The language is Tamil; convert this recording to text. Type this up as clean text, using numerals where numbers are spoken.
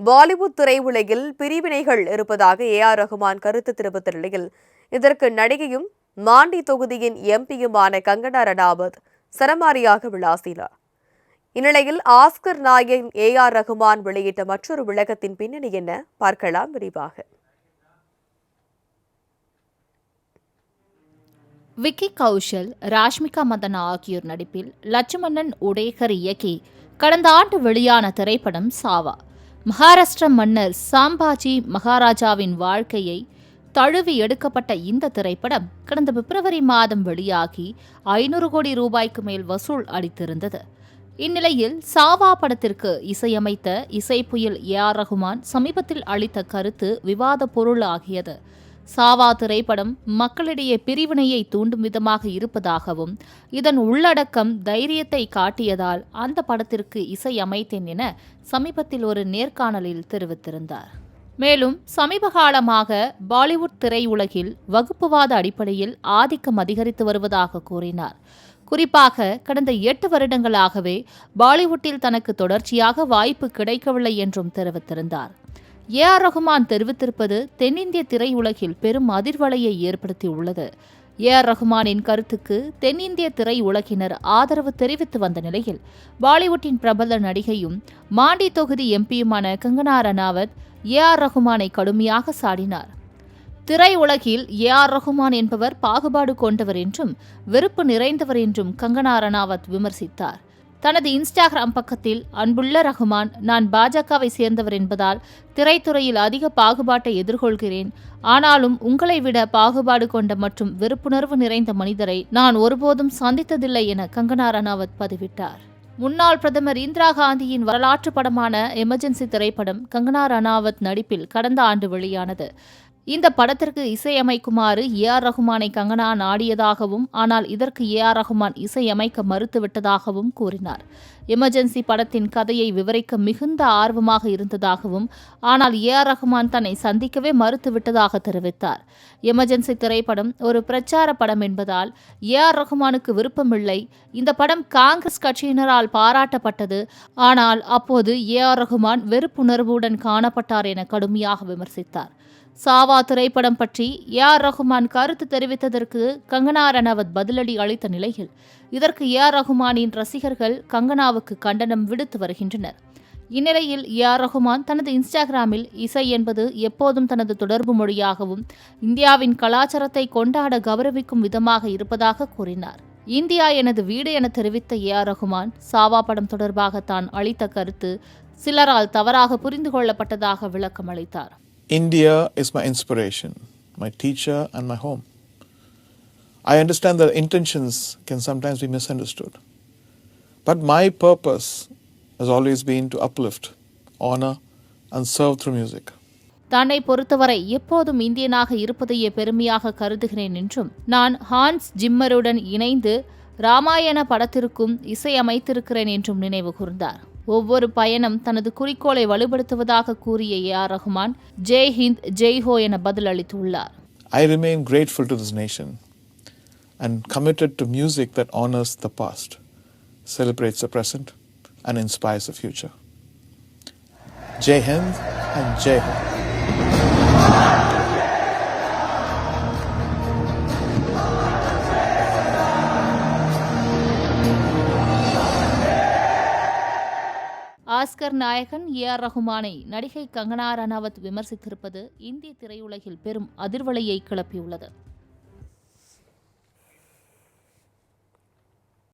பாலிவுட் திரையுலகில் பிரிவினைகள் இருப்பதாக ரஹ்மான் கருத்து தெரிவித்த நிலையில் இதற்கு நடிகையும் மாண்டி தொகுதியின் எம்பியுமான கங்கனா ரனாவத் சரமாரியாக விளாசினார். இந்நிலையில் ஆஸ்கர் நாயகன் ரஹ்மான் வெளியிட்ட மற்றொரு விளக்கத்தின் பின்னணி என்ன பார்க்கலாம் விரிவாக. விக்கி கௌஷல், ராஷ்மிகா மந்தனா ஆகியோர் நடிப்பில் லட்சுமணன் உடேகர் இயக்கி கடந்த ஆண்டு வெளியான திரைப்படம் சாவா. மகாராஷ்டிர மன்னர் சாம்பாஜி மகாராஜாவின் வாழ்க்கையை தழுவி எடுக்கப்பட்ட இந்த திரைப்படம் கடந்த பிப்ரவரி மாதம் வெளியாகி 500 கோடி ரூபாய்க்கு மேல் வசூல் அளித்திருந்தது. இந்நிலையில் சாவா படத்திற்கு இசையமைத்த இசைப்புயல் ரஹ்மான் சமீபத்தில் அளித்த கருத்து விவாத பொருளாகியது. சாவா திரைப்படம் மக்களிடையே பிரிவினையை தூண்டும் விதமாக இருப்பதாகவும் இதன் உள்ளடக்கம் தைரியத்தை காட்டியதால் அந்த படத்திற்கு இசையமைத்தேன் என சமீபத்தில் ஒரு நேர்காணலில் தெரிவித்திருந்தார். மேலும் சமீப காலமாக பாலிவுட் திரையுலகில் வகுப்புவாத அடிப்படையில் ஆதிக்கம் அதிகரித்து வருவதாக கூறினார். குறிப்பாக கடந்த 8 வருடங்களாகவே பாலிவுட்டில் தனக்கு தொடர்ச்சியாக வாய்ப்பு கிடைக்கவில்லை என்றும் தெரிவித்திருந்தார். ரஹ்மான் தெரிவித்திருப்பது தென்னிந்திய திரையுலகில் பெரும் அதிர்வலையை ஏற்படுத்தியுள்ளது. ரஹ்மானின் கருத்துக்கு தென்னிந்திய திரையுலகினர் ஆதரவு தெரிவித்து வந்த நிலையில் பாலிவுட்டின் பிரபல நடிகையும் மாண்டி தொகுதி எம்பியுமான கங்கனா ரனாவத் ரஹ்மானை கடுமையாக சாடினார். திரையுலகில் ரஹ்மான் என்பவர் பாகுபாடு கொண்டவர் என்றும் வெறுப்பு நிறைந்தவர் என்றும் கங்கனா ரனாவத் விமர்சித்தார். தனது இன்ஸ்டாகிராம் பக்கத்தில், அன்புள்ள ரஹ்மான், நான் பாஜகவை சேர்ந்தவர் என்பதால் திரைத்துறையில் அதிக பாகுபாட்டை எதிர்கொள்கிறேன். ஆனாலும் உங்களை விட பாகுபாடு கொண்ட மற்றும் வெறுப்புணர்வு நிறைந்த மனிதரை நான் ஒருபோதும் சந்தித்ததில்லை என கங்கனா ரனாவத் பதிவிட்டார். முன்னாள் பிரதமர் இந்திரா காந்தியின் வரலாற்று படமான எமர்ஜென்சி திரைப்படம் கங்கனா ரனாவத் நடிப்பில் கடந்த ஆண்டு வெளியானது. இந்த படத்திற்கு இசையமைக்குமாறு ரஹ்மானை கங்கனா நாடியதாகவும் ஆனால் இதற்கு ரஹ்மான் இசையமைக்க மறுத்துவிட்டதாகவும் கூறினார். எமர்ஜென்சி படத்தின் கதையை விவரிக்க மிகுந்த ஆர்வமாக இருந்ததாகவும் ஆனால் ரஹ்மான் தன்னை சந்திக்கவே மறுத்துவிட்டதாக தெரிவித்தார். எமர்ஜென்சி திரைப்படம் ஒரு பிரச்சார படம் என்பதால் ரஹ்மானுக்கு விருப்பமில்லை. இந்த படம் காங்கிரஸ் கட்சியினரால் பாராட்டப்பட்டது. ஆனால் அப்போது ரஹ்மான் வெறுப்புணர்வுடன் காணப்பட்டார் என கடுமையாக விமர்சித்தார். சாவா திரைப்படம் பற்றி ரஹ்மான் கருத்து தெரிவித்ததற்கு கங்கனா ரனாவத் பதிலடி அளித்த நிலையில் இதற்கு ரஹ்மானின் ரசிகர்கள் கங்கனாவுக்கு கண்டனம் விடுத்து வருகின்றனர். இந்நிலையில் ரஹ்மான் தனது இன்ஸ்டாகிராமில் இசை என்பது எப்போதும் தனது தொடர்பு மொழியாகவும் இந்தியாவின் கலாச்சாரத்தை கொண்டாட கௌரவிக்கும் விதமாக இருப்பதாக கூறினார். இந்தியா எனது வீடு என தெரிவித்த ரஹ்மான் சாவா படம் தொடர்பாக தான் அளித்த கருத்து சிலரால் தவறாக புரிந்து கொள்ளப்பட்டதாக விளக்கம் அளித்தார். India is my inspiration, my teacher and my home. I understand that intentions can sometimes be misunderstood. But my purpose has always been to uplift, honor and serve through music. தன்னை பொறுத்தவரை எப்போதும் இந்தியனாக இருப்பதையே பெருமையாக கருதுகிறேன் என்றும் நான் ஹான்ஸ் ஜிம்மருடன் இணைந்து ராமாயண படத்திற்கும் இசையமைத்திருக்கிறேன் என்றும் நினைவு கூர்ந்தார். ஒவ்வொரு பயணம் தனது குறிக்கோளை வலுப்படுத்துவதாக கூறிய ரஹ்மான் ஜெய் ஹிந்த் ஜெய் ஹோ என பதில் அளித்துள்ளார். I remain grateful to this nation and committed to music that honors the past, celebrates the present and inspires the future. Jai Hind and Jai Ho. Oscar நாயகன் ரஹ்மானை நடிகை கங்கனா ரனாவத் விமர்சித்திருப்பது இந்திய திரையுலகில் பெரும் அதிர்வலையை கிளப்பியுள்ளது.